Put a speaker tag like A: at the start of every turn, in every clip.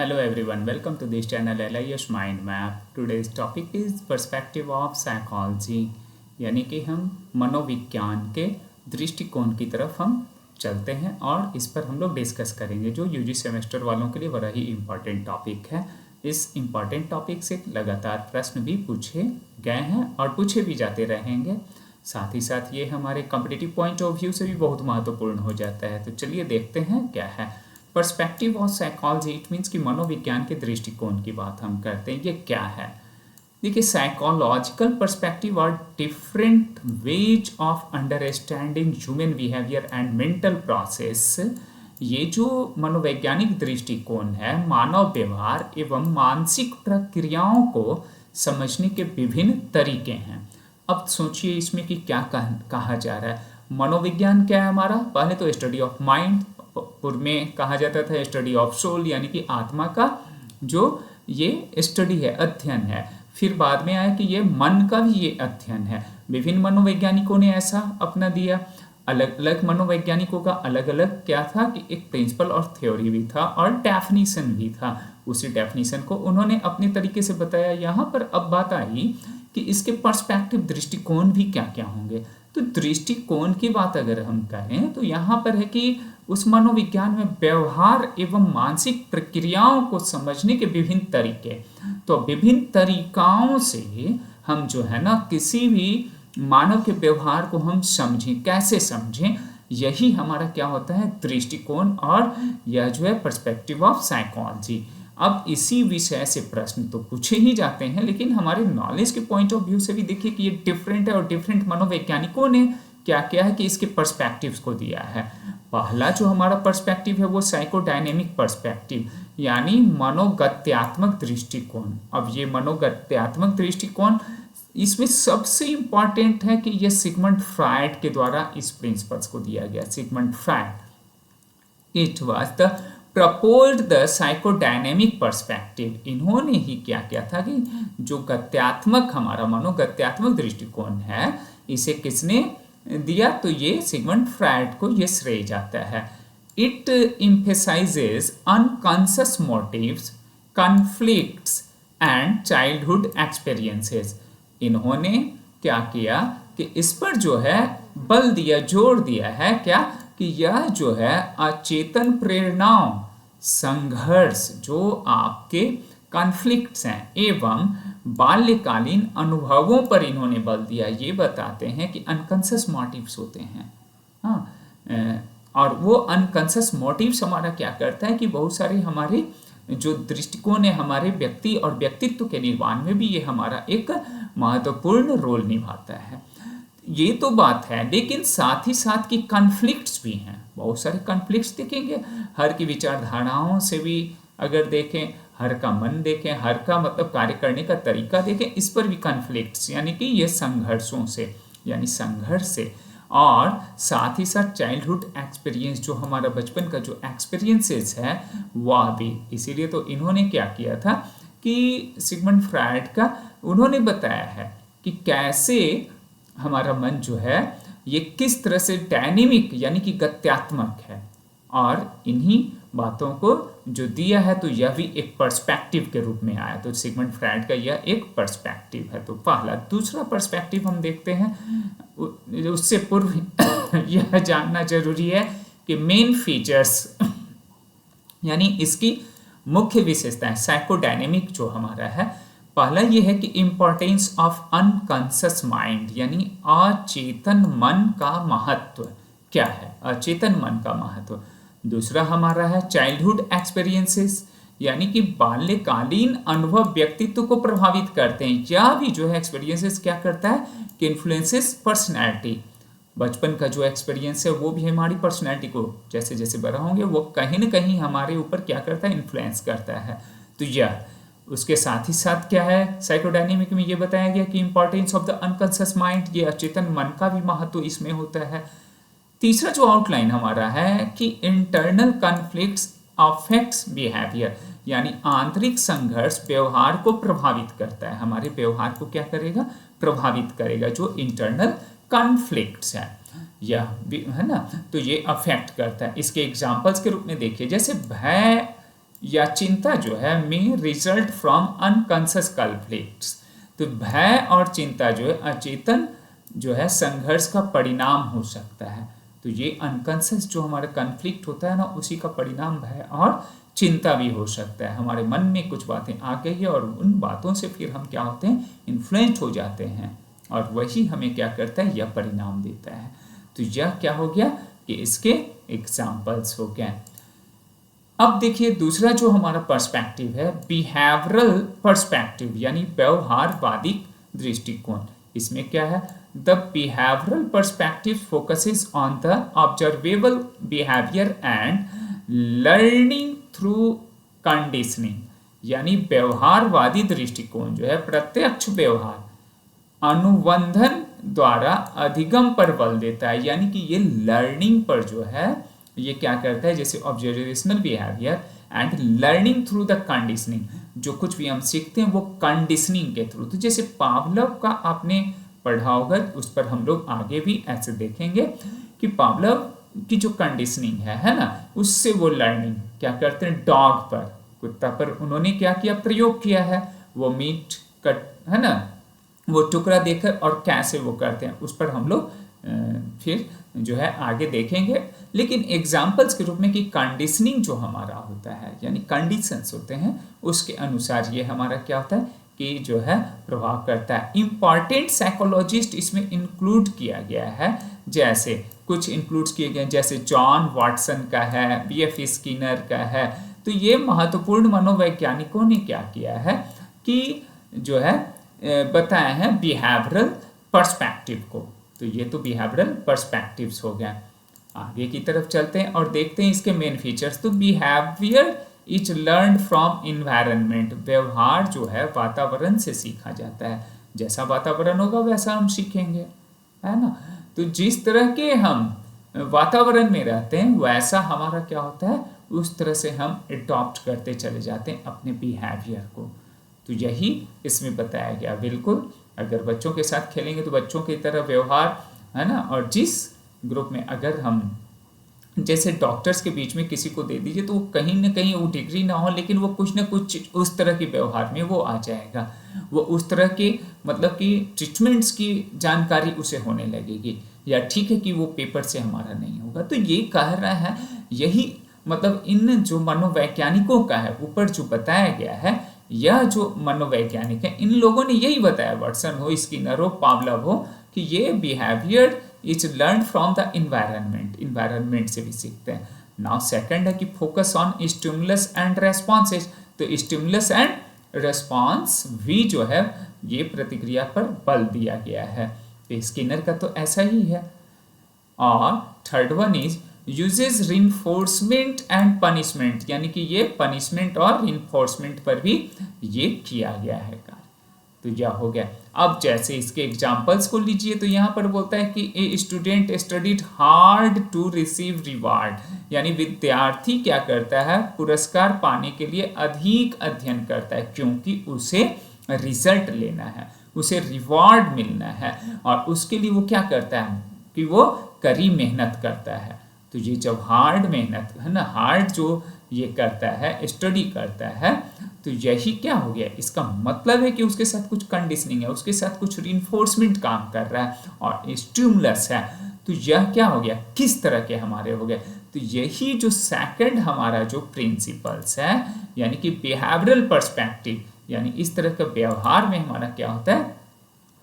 A: Hello everyone, welcome to this channel LIS Mind Map. Today's topic is perspective of psychology, यानी कि हम मनोविज्ञान के दृष्टिकोण की तरफ हम चलते हैं और इस पर हम लोग डिस्कस करेंगे, जो यूजी सेमेस्टर वालों के लिए बड़ा ही इम्पॉर्टेंट टॉपिक है। इस इम्पॉर्टेंट टॉपिक से लगातार प्रश्न भी पूछे गए हैं और पूछे भी जाते रहेंगे। साथ ही साथ ये हमारे कॉम्पिटिटिव पॉइंट ऑफ व्यू से भी बहुत महत्वपूर्ण हो जाता है। तो चलिए देखते हैं क्या है perspective of psychology. It means कि मनोविज्ञान के दृष्टिकोण की बात हम करते हैं। ये क्या है? देखिए, साइकोलॉजिकल पर्सपेक्टिव और different ways of understanding human behaviour and mental process. ये जो मनोवैज्ञानिक दृष्टिकोण है, मानव व्यवहार एवं मानसिक प्रक्रियाओं को समझने के विभिन्न तरीके हैं। अब सोचिए इसमें कि क्या कहा जा रहा है। मनोविज्ञान क्या है हमारा? पहले तो स्टडी ऑफ माइंड, पूर्व में कहा जाता था स्टडी ऑफ सोल, यानी कि आत्मा का जो ये स्टडी है, अध्ययन है। फिर बाद में आया कि ये मन का भी ये अध्ययन है। विभिन्न मनोवैज्ञानिकों ने ऐसा अपना दिया। अलग अलग मनोवैज्ञानिकों का अलग अलग क्या था कि एक प्रिंसिपल और थ्योरी भी था और डेफिनेशन भी था। उसी डेफिनेशन को उन्होंने अपने तरीके से बताया। यहाँ पर अब बात आई कि इसके पर्सपेक्टिव दृष्टिकोण भी क्या क्या होंगे। तो दृष्टिकोण की बात अगर हम करें तो यहाँ पर है कि उस मनोविज्ञान में व्यवहार एवं मानसिक प्रक्रियाओं को समझने के विभिन्न तरीके। तो विभिन्न तरीकाओं से हम जो है ना किसी भी मानव के व्यवहार को हम समझें, कैसे समझें, यही हमारा क्या होता है दृष्टिकोण, और यह जो है पर्सपेक्टिव ऑफ साइकोलॉजी। अब इसी विषय से प्रश्न तो पूछे ही जाते हैं, लेकिन हमारे नॉलेज के पॉइंट ऑफ व्यू से भी देखिए कि ये डिफरेंट है और डिफरेंट मनोवैज्ञानिकों ने क्या क्या है कि इसके पर्सपेक्टिव्स को दिया है। पहला जो हमारा पर्सपेक्टिव है वो साइकोडायनेमिक पर्सपेक्टिव, यानी मनोगत्यात्मक दृष्टिकोण। अब ये मनोगत्यात्मक दृष्टिकोण, इसमें सबसे इंपॉर्टेंट है कि ये सिगमंड फ्रायड के द्वारा इस प्रिंसिपल्स को दिया गया। Sigmund Freud, it was the proposed the psychodynamic perspective. इन्होंने ही क्या किया था कि जो गत्यात्मक हमारा मनोगत्यात्मक दृष्टिकोण है, इसे किसने दिया? तो ये सिगमंड फ्रायड को ये श्रेय जाता है। It emphasises unconscious motives, conflicts and childhood experiences. इन्होंने क्या किया कि इस पर जो है बल दिया, जोर दिया है क्या कि यह जो है अचेतन प्रेरणाओं, संघर्ष, जो आपके कॉन्फ्लिक्ट्स हैं एवं बाल्यकालीन अनुभवों पर इन्होंने बल दिया। ये बताते हैं कि अनकॉन्शियस मोटिव्स होते हैं। हाँ, और वो अनकॉन्शियस मोटिव्स हमारा क्या करता है कि बहुत सारे हमारे जो दृष्टिकोण है हमारे व्यक्ति और व्यक्तित्व के निर्माण में भी ये हमारा एक महत्वपूर्ण रोल निभाता है। ये तो बात है, लेकिन साथ ही साथ की कॉन्फ्लिक्ट्स भी हैं। बहुत सारे कॉन्फ्लिक्ट्स देखेंगे, हर की विचारधाराओं से भी अगर देखें, हर का मन देखें, हर का मतलब कार्य करने का तरीका देखें, इस पर भी कॉन्फ्लिक्ट्स, यानी कि ये संघर्षों से, यानी संघर्ष से। और साथ ही साथ चाइल्डहुड एक्सपीरियंस, जो हमारा बचपन का जो एक्सपीरियंसेस है वह भी। इसीलिए तो इन्होंने क्या किया था कि सिगमंड फ्रायड का उन्होंने बताया है कि कैसे हमारा मन जो है ये किस तरह से डायनेमिक यानी कि गत्यात्मक है, और इन्हीं बातों को जो दिया है तो यह भी एक पर्सपेक्टिव के रूप में आया। तो सिगमंड फ्रायड का यह एक पर्सपेक्टिव है। तो पहला। दूसरा पर्सपेक्टिव हम देखते हैं, उससे पूर्व यह जानना जरूरी है कि मेन फीचर्स यानी इसकी मुख्य विशेषताएं साइकोडायनेमिक जो हमारा है। पहला ये है कि इंपॉर्टेंस ऑफ अनकॉन्शियस माइंड, यानी अचेतन मन का महत्व क्या है, अचेतन मन का महत्व। दूसरा हमारा है चाइल्डहुड एक्सपीरियंसेस, यानी कि बाल्यकालीन अनुभव व्यक्तित्व को प्रभावित करते हैं। यह भी जो है एक्सपीरियंसेस क्या करता है कि इन्फ्लुएंसेस पर्सनैलिटी। बचपन का जो एक्सपीरियंस है वो भी हमारी पर्सनैलिटी को जैसे जैसे बड़ा होंगे वो कहीं ना कहीं हमारे ऊपर क्या करता है, इन्फ्लुएंस करता है। तो यह उसके साथ ही साथ क्या है, साइकोडायनेमिक में ये बताया गया कि importance of the unconscious mind, ये अचेतन मन का भी महत्व इसमें होता है। तीसरा जो आउटलाइन हमारा है कि इंटरनल कॉन्फ्लिक्ट्स अफेक्ट्स बिहेवियर, यानी आंतरिक संघर्ष व्यवहार को प्रभावित करता है। हमारे व्यवहार को क्या करेगा, प्रभावित करेगा। जो इंटरनल कॉन्फ्लिक्ट्स है यह है ना, तो ये अफेक्ट करता है। इसके एग्जाम्पल्स के रूप में देखिए, जैसे भय या चिंता जो है में रिजल्ट फ्रॉम अनकॉन्शियस कॉन्फ्लिक्ट्स। तो भय और चिंता जो है अचेतन जो है संघर्ष का परिणाम हो सकता है। तो ये अनकॉन्शियस जो हमारा कॉन्फ्लिक्ट होता है ना, उसी का परिणाम भय और चिंता भी हो सकता है। हमारे मन में कुछ बातें आ गई है और उन बातों से फिर हम क्या होते हैं, इन्फ्लुएंस हो जाते हैं और वही हमें क्या करता है, यह परिणाम देता है। तो यह क्या हो गया कि इसके एग्जाम्पल्स हो गए। अब देखिए दूसरा जो हमारा पर्सपेक्टिव है बिहेवियरल पर्सपेक्टिव यानी व्यवहारवादी दृष्टिकोण। इसमें क्या है, the behavioural perspective focuses on the observable behaviour and learning through conditioning. यानी व्यवहारवादी दृष्टिकोण जो है प्रत्यक्ष व्यवहार अनुबंधन द्वारा अधिगम पर बल देता है। यानी कि ये लर्निंग पर जो है ये क्या करता है, जैसे observational behaviour and learning through the conditioning, जो कुछ भी हम सीखते हैं वो कंडीशनिंग के थ्रू। तो जैसे पावलोव का आपने पढ़ा होगा, उस पर हम लोग आगे भी ऐसे देखेंगे कि पावलोव की जो कंडीशनिंग है ना, उससे वो लर्निंग क्या करते हैं, डॉग पर, कुत्ता पर उन्होंने क्या किया, प्रयोग किया है। वो मीट कट है ना, वो टुकड़ा देकर और कैसे वो करते हैं उस पर हम लोग फिर जो है आगे देखेंगे। लेकिन एग्जाम्पल्स के रूप में कि कंडीशनिंग जो हमारा होता है यानी कंडीशंस होते हैं उसके अनुसार ये हमारा क्या होता है कि जो है प्रभाव करता है। इम्पॉर्टेंट साइकोलॉजिस्ट इसमें इंक्लूड किया गया है, जैसे कुछ इंक्लूड किए गए जैसे जॉन वाटसन का है, बीएफ स्किनर का है। तो ये महत्वपूर्ण मनोवैज्ञानिकों ने क्या किया है कि जो है बताया है बिहेवियरल पर्सपेक्टिव को। तो ये तो बिहेवियरल पर्सपेक्टिव्स हो गया। आगे की तरफ चलते हैं और देखते हैं इसके मेन फीचर्स। तो behaviour is learn from environment. व्यवहार जो है वातावरण से सीखा जाता है, जैसा वातावरण होगा वैसा हम सीखेंगे, है ना। तो जिस तरह के हम वातावरण में रहते हैं वैसा हमारा क्या होता है, उस तरह से हम अडॉप्ट करते चले जाते हैं अपने बिहेवियर को। तो यही इसमें बताया गया। बिल्कुल अगर बच्चों के साथ खेलेंगे तो बच्चों की तरह व्यवहार, है ना। और जिस ग्रुप में अगर हम जैसे डॉक्टर्स के बीच में किसी को दे दीजिए तो वो कहीं ना कहीं वो डिग्री ना हो लेकिन वो कुछ ना कुछ उस तरह के व्यवहार में वो आ जाएगा, वो उस तरह के मतलब कि ट्रीटमेंट्स की जानकारी उसे होने लगेगी। या ठीक है कि वो पेपर से हमारा नहीं होगा। तो ये कह रहा है, यही मतलब इन जो मनोवैज्ञानिकों का है ऊपर जो बताया गया है, यह जो मनोवैज्ञानिक है इन लोगों ने यही बताया, वाटसन हो, स्किनर हो, पावलोव हो, कि ये behaviour is learn from the environment, environment से भी सीखते हैं। नाउ सेकंड है कि focus on stimulus and responses. तो स्टिमुलस एंड रेस्पॉन्स भी जो है ये प्रतिक्रिया पर बल दिया गया है। तो स्किनर का तो ऐसा ही है। और third one is uses reinforcement and punishment, यानी कि ये पनिशमेंट और रिइंफोर्समेंट पर भी ये किया गया है कार्य। तो यह हो गया। अब जैसे इसके एग्जांपल्स को लीजिए तो यहाँ पर बोलता है कि a student studied hard to receive reward, यानी विद्यार्थी क्या करता है, पुरस्कार पाने के लिए अधिक अध्ययन करता है क्योंकि उसे रिजल्ट लेना है, उसे रिवार्ड मिलना है। और उसके लिए वो क्या करता है कि वो कड़ी मेहनत करता है। तो ये जब हार्ड मेहनत है ना, हार्ड जो ये करता है, स्टडी करता है, तो यही क्या हो गया, इसका मतलब है कि उसके साथ कुछ कंडीशनिंग है, उसके साथ कुछ रिइंफोर्समेंट काम कर रहा है और स्टिमुलस है। तो यह क्या हो गया, किस तरह के हमारे हो गए। तो यही जो सेकंड हमारा जो प्रिंसिपल्स है यानी कि बिहेवियरल पर्सपेक्टिव, यानी इस तरह का व्यवहार में हमारा क्या होता है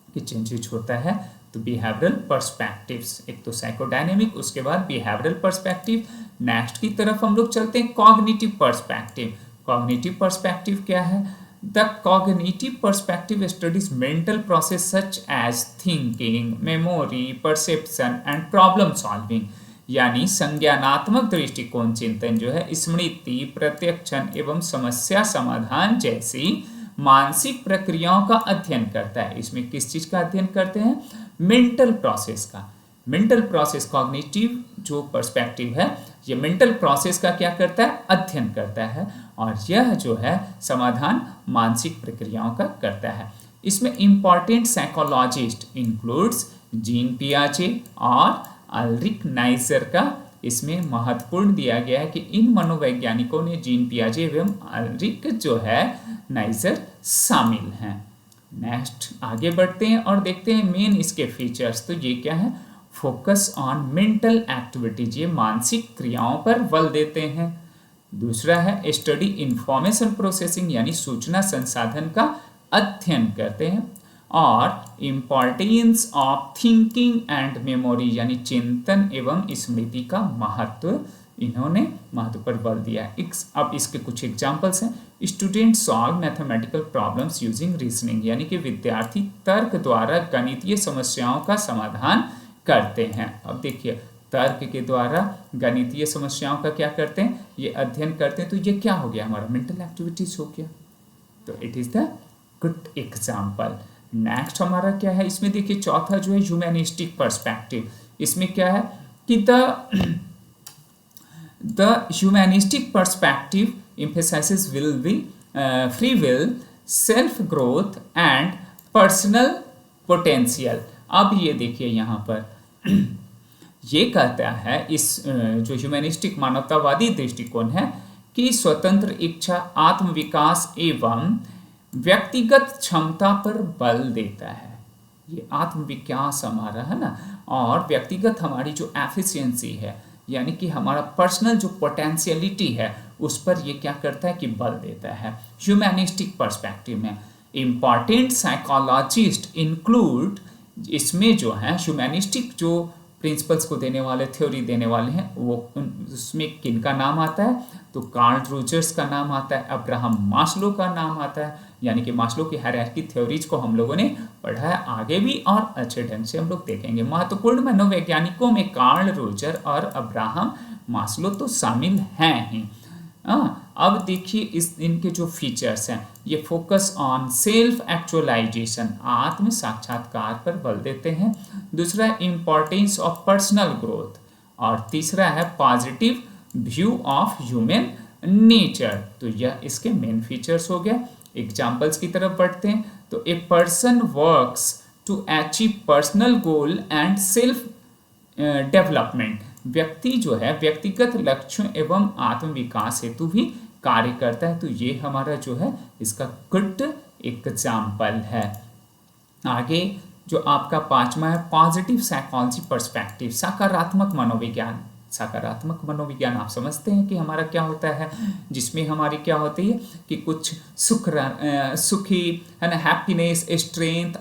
A: कि चेंजेस होता है। तो बिहेवियरल पर्सपेक्टिव्स, एक तो साइकोडायनेमिक, उसके बाद बिहेवियरल पर्सपेक्टिव। नेक्स्ट की तरफ हम लोग चलते हैं कॉग्निटिव पर्सपेक्टिव। कॉग्निटिव पर्सपेक्टिव क्या है, the cognitive perspective studies mental process such as thinking, memory, perception and problem solving. यानी संज्ञानात्मक दृष्टिकोण चिंतन जो है स्मृति, प्रत्यक्षण एवं समस्या समाधान जैसी मानसिक प्रक्रियाओं का अध्ययन करता है। इसमें किस चीज का अध्ययन करते हैं, मेंटल प्रोसेस का। मेंटल प्रोसेस, कॉग्निटिव जो पर्सपेक्टिव है ये मेंटल प्रोसेस का क्या करता है, अध्ययन करता है। और यह जो है समाधान मानसिक प्रक्रियाओं का करता है। इसमें इंपॉर्टेंट साइकोलॉजिस्ट इंक्लूड्स जीन पियाजे और अल्रिक नाइजर का इसमें महत्वपूर्ण दिया गया है कि इन मनोवैज्ञानिकों ने जीन पियाजे एवं अल्रिक जो है नाइजर शामिल हैं। नेक्स्ट आगे बढ़ते हैं और देखते हैं मेन इसके फीचर्स। तो ये क्या है, फोकस ऑन मेंटल एक्टिविटीज, ये मानसिक क्रियाओं पर बल देते हैं। दूसरा है स्टडी इंफॉर्मेशन प्रोसेसिंग, यानी सूचना संसाधन का अध्ययन करते हैं। और importance of thinking and memory, यानी चिंतन एवं स्मृति का महत्व, इन्होंने महत्व पर बल दिया है। अब इसके कुछ एग्जाम्पल्स हैं। Student solve mathematical problems using reasoning, यानी कि विद्यार्थी तर्क द्वारा गणितीय समस्याओं का समाधान करते हैं। अब देखिए, तर्क के द्वारा गणितीय समस्याओं का क्या करते हैं, ये अध्ययन करते हैं। तो ये क्या हो गया, हमारा मेंटल एक्टिविटीज हो गया। तो it is the good example. Next हमारा क्या है, इसमें देखिए चौथा जो है ह्यूमैनिस्टिक पर्सपेक्टिव। इसमें क्या है कि the humanistic perspective emphasizes free will, self growth and personal potential। अब ये देखिए यहाँ पर ये कहता है, इस जो ह्यूमैनिस्टिक मानवतावादी दृष्टिकोण है कि स्वतंत्र इच्छा, आत्मविकास एवं व्यक्तिगत क्षमता पर बल देता है। ये आत्मविकास हमारा है ना, और व्यक्तिगत हमारी जो एफिशिएंसी है, यानी कि हमारा पर्सनल जो पोटेंशियलिटी है, उस पर ये क्या करता है कि बल देता है। ह्यूमैनिस्टिक पर्सपेक्टिव में इम्पॉर्टेंट साइकोलॉजिस्ट इंक्लूड, इसमें जो है ह्यूमैनिस्टिक जो प्रिंसिपल्स को देने वाले, थ्योरी देने वाले हैं, वो उसमें किनका नाम आता है, तो कार्ल रोजर्स का नाम आता है, अब्राहम मास्लो का नाम आता है। यानी कि मास्लो की हायरार्की थ्योरीज को हम लोगों ने पढ़ा है, आगे भी और अच्छे ढंग से हम लोग देखेंगे। महत्वपूर्ण मनोवैज्ञानिकों में कार्ल रोजर और अब्राहम मास्लो तो शामिल हैं ही। अब देखिए इनके जो फीचर्स हैं, ये फोकस ऑन सेल्फ एक्चुअलाइजेशन, आत्म साक्षात्कार पर बल देते हैं। दूसरा है इम्पोर्टेंस ऑफ पर्सनल ग्रोथ, और तीसरा है positive view of human nature. तो यह इसके मेन फीचर्स हो गए। एग्जाम्पल्स की तरफ बढ़ते हैं। तो a person works to achieve personal goal and self development, व्यक्ति जो है व्यक्तिगत लक्ष्यों एवं आत्मविकास हेतु भी कार्य करता है। तो ये हमारा जो है इसका गुड एग्जाम्पल है। आगे जो आपका पांचवा है पॉजिटिव साइकोलॉजी पर्सपेक्टिव, सकारात्मक मनोविज्ञान। सकारात्मक मनोविज्ञान आप समझते हैं कि हमारा क्या होता है, जिसमें हमारी क्या होती है कि कुछ सुखी है ना, हैप्पीनेस, स्ट्रेंथ,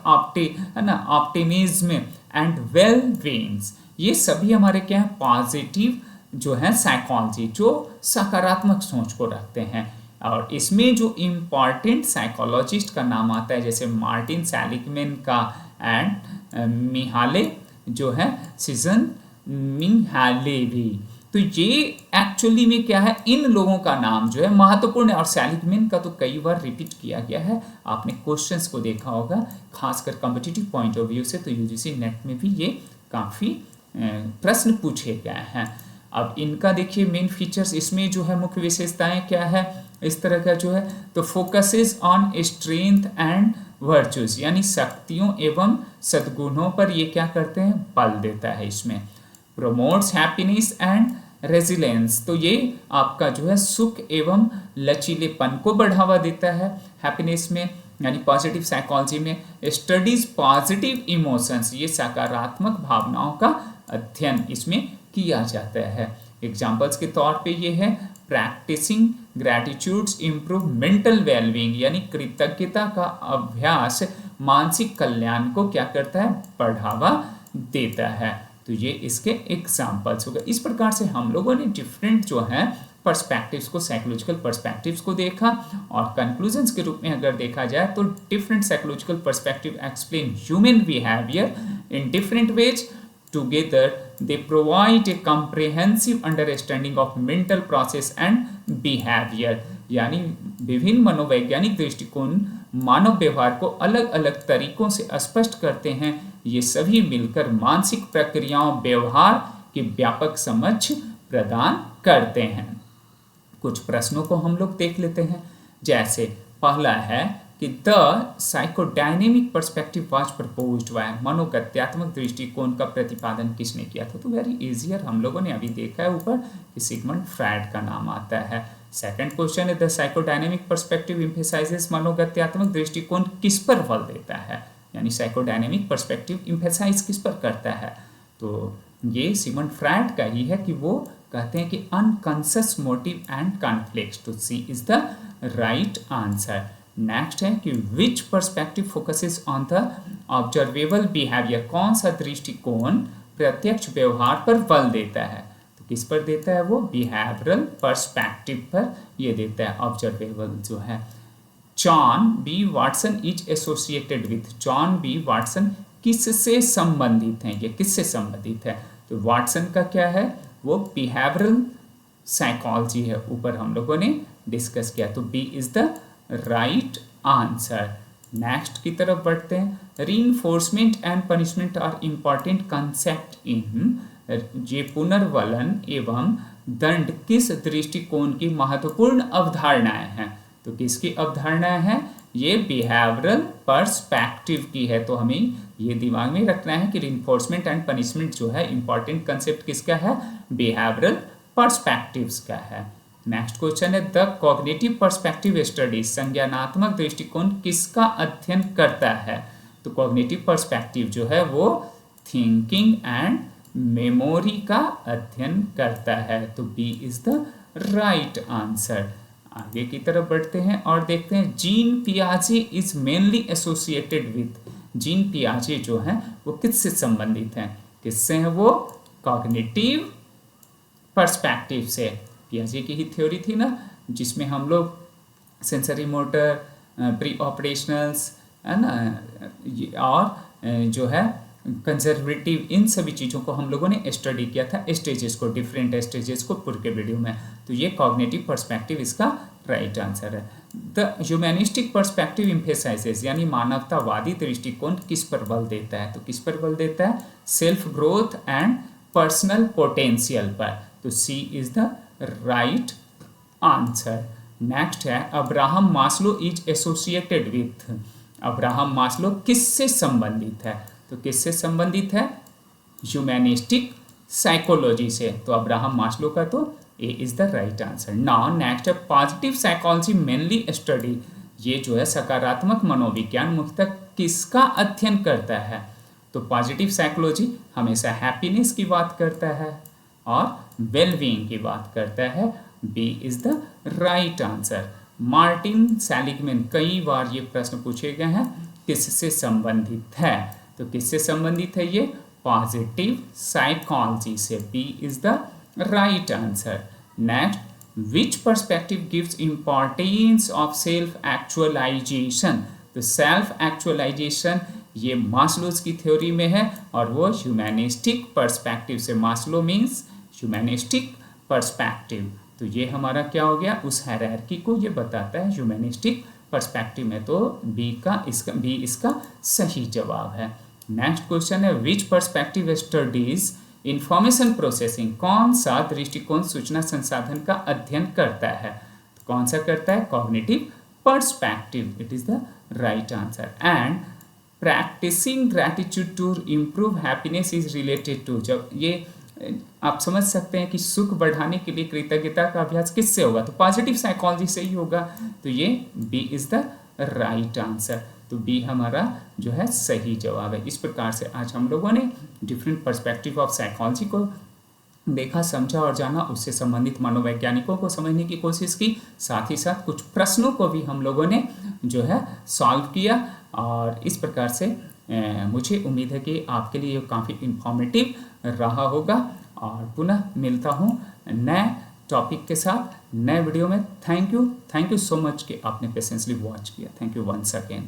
A: है ना, ऑप्टिमिज्म एंड वेल बीइंग्स, ये सभी हमारे क्या है पॉजिटिव जो है साइकोलॉजी, जो सकारात्मक सोच को रखते हैं। और इसमें जो इम्पॉर्टेंट साइकोलॉजिस्ट का नाम आता है, जैसे मार्टिन सेलिग्मैन का एंड मिहाले जो है सीजन मिहाले भी। तो ये एक्चुअली में क्या है, इन लोगों का नाम जो है महत्वपूर्ण है। और सेलिग्मैन का तो कई बार रिपीट किया गया है, आपने क्वेश्चंस को देखा होगा, खासकर कॉम्पिटिटिव पॉइंट ऑफ व्यू से। तो यूजीसी नेट में भी ये काफ़ी प्रश्न पूछे गए हैं। अब इनका देखिए मेन फीचर्स, इसमें जो है मुख्य विशेषताएं क्या है इस तरह का जो है, तो focuses on strength and virtuous, यानी शक्तियों एवं सद्गुणों पर ये क्या करते हैं, बल देता है। इसमें प्रोमोट्स हैप्पीनेस एंड रेजिलेंस, तो ये आपका जो है सुख एवं लचीलेपन को बढ़ावा देता है। हैप्पीनेस में यानी पॉजिटिव साइकोलॉजी में स्टडीज पॉजिटिव इमोशंस, ये सकारात्मक भावनाओं का अध्ययन इसमें किया जाता है। एग्जाम्पल्स के तौर पे ये है प्रैक्टिसिंग ग्रैटिट्यूड्स इम्प्रूव मेंटल वेलबींग, यानी कृतज्ञता का अभ्यास मानसिक कल्याण को क्या करता है, बढ़ावा देता है। तो ये इसके एग्जाम्पल्स हो गए। इस प्रकार से हम लोगों ने डिफरेंट जो है पर्सपेक्टिव्स को, साइकोलॉजिकल पर्सपेक्टिव्स को देखा। और कंक्लूजन्स के रूप में अगर देखा जाए तो different psychological perspective explain human behaviour in different ways. Together, they provide a comprehensive understanding of mental process and behavior, यानी विभिन्न मनोवैज्ञानिक दृष्टिकोण मानव व्यवहार को अलग अलग तरीकों से स्पष्ट करते हैं। ये सभी मिलकर मानसिक प्रक्रियाओं, व्यवहार की व्यापक समझ प्रदान करते हैं। कुछ प्रश्नों को हम लोग देख लेते हैं। जैसे पहला है कि the psychodynamic perspective was proposed by, मनोगत्यात्मक दृष्टिकोण का प्रतिपादन किसने किया था? तो वेरी इजियर, हम लोगों ने अभी देखा है ऊपर कि सिगमंड फ्रायड का नाम आता है। सेकंड क्वेश्चन है द साइकोडायनेमिक पर्सपेक्टिव एम्फेसाइजेस, मनोगत्यात्मक दृष्टिकोण किस पर बल देता है, यानी साइकोडायनेमिक पर्सपेक्टिव एम्फेसाइज किस पर करता है? तो ये सिगमंड फ्रायड का ही है कि वो कहते हैं कि अनकॉन्शियस मोटिव एंड कॉन्फ्लिक्ट। तो C is the right answer. Next है कि which perspective focuses on the observable behaviour, कौन सा दृष्टिकोण प्रत्यक्ष व्यवहार पर बल देता है? तो किस पर देता है वो? बिहेवियरल पर्सपेक्टिव पर ये देता है, ऑब्जर्वेबल जो है। John B Watson is associated with, John B Watson किससे संबंधित हैं? ये किससे संबंधित है? तो वाटसन का क्या है? वो बिहेवियरल साइकोलॉजी है, ऊपर हम लोगों ने डिस्कस किया। तो B is the right answer. Next की तरफ बढ़ते हैं। Reinforcement and punishment are important concept in, ये पुनर्वलन एवं दंड किस दृष्टिकोण की महत्वपूर्ण अवधारणाएं हैं? तो किसकी अवधारणा है? ये बिहेवियरल पर्सपेक्टिव की है। तो हमें ये दिमाग में रखना है कि रीइंफोर्समेंट एंड पनिशमेंट जो है इंपॉर्टेंट कंसेप्ट किसका है? बिहेवियरल पर्सपेक्टिव्स का है। नेक्स्ट क्वेश्चन है द कॉग्निटिव पर्सपेक्टिव स्टडीज, संज्ञानात्मक दृष्टिकोण किसका अध्ययन करता है? तो कॉग्निटिव पर्सपेक्टिव जो है वो थिंकिंग एंड मेमोरी का अध्ययन करता है। तो B is the right answer. आगे की तरफ बढ़ते हैं और देखते हैं जीन पियाजे is mainly associated with, Jean पियाजे जो है वो किससे संबंधित हैं? किससे हैं वो? कॉग्निटिव पर्सपेक्टिव से। पियाजे की ही थ्योरी थी ना, जिसमें हम लोग सेंसरी मोटर, प्री ऑपरेशनल्स है ना, और जो है कंजर्वेटिव, इन सभी चीज़ों को हम लोगों ने स्टडी किया था, स्टेजेस को, डिफरेंट स्टेजेस को पूरे के वीडियो में। तो ये कॉग्निटिव पर्सपेक्टिव इसका राइट आंसर है। द ह्यूमैनिस्टिक पर्सपेक्टिव एम्फेसाइजेस, यानी मानवतावादी दृष्टिकोण किस पर बल देता है? तो किस पर बल देता है? Self growth and personal potential पर। तो C is the right answer. Next है Abraham Maslow is associated with, Abraham Maslow किससे संबंधित है? तो किससे संबंधित है? ह्यूमैनिस्टिक साइकोलॉजी से। तो अब्राहम मास्लो का तो A is the right answer. Now next है पॉजिटिव साइकोलॉजी मेनली स्टडी, ये जो है सकारात्मक मनोविज्ञान मुख्यतः किसका अध्ययन करता है? तो पॉजिटिव साइकोलॉजी हमेशा हैप्पीनेस की बात करता है और वेलबींग की बात करता है। B is the right answer. Martin Seligman, कई बार ये प्रश्न पूछे गए हैं, किससे संबंधित है? तो किससे संबंधित है ये? पॉजिटिव साइकोलॉजी से। B is the right answer. Next, which perspective gives importance of self actualisation? तो सेल्फ एक्चुअलाइजेशन ये मास्लोज की थ्योरी में है और वो ह्यूमैनिस्टिक पर्सपेक्टिव से। Maslow means humanistic perspective. तो ये हमारा क्या हो गया? उस हायरार्की को ये बताता है ह्यूमैनिस्टिक पर्सपेक्टिव में। तो बी इसका सही जवाब है। नेक्स्ट क्वेश्चन है विच पर्सपेक्टिव स्टडीज इंफॉर्मेशन प्रोसेसिंग, कौन सा दृष्टिकोण सूचना संसाधन का अध्ययन करता है? तो कौन सा करता है? Cognitive perspective. It is the right answer. And practising gratitude to improve happiness is related to, जब ये आप समझ सकते हैं कि सुख बढ़ाने के लिए कृतज्ञता का अभ्यास किससे होगा? तो पॉजिटिव साइकोलॉजी से ही होगा। तो ये B is the right answer. तो बी हमारा जो है सही जवाब है। इस प्रकार से आज हम लोगों ने डिफरेंट पर्सपेक्टिव ऑफ साइकोलॉजी को देखा, समझा और जाना, उससे संबंधित मनोवैज्ञानिकों को समझने की कोशिश की, साथ ही साथ कुछ प्रश्नों को भी हम लोगों ने जो है सॉल्व किया। और इस प्रकार से मुझे उम्मीद है कि आपके लिए काफ़ी इन्फॉर्मेटिव रहा होगा। और पुनः मिलता हूँ नए टॉपिक के साथ नए वीडियो में। थैंक यू सो मच कि आपने पेशेंसली वॉच किया। Thank you once again.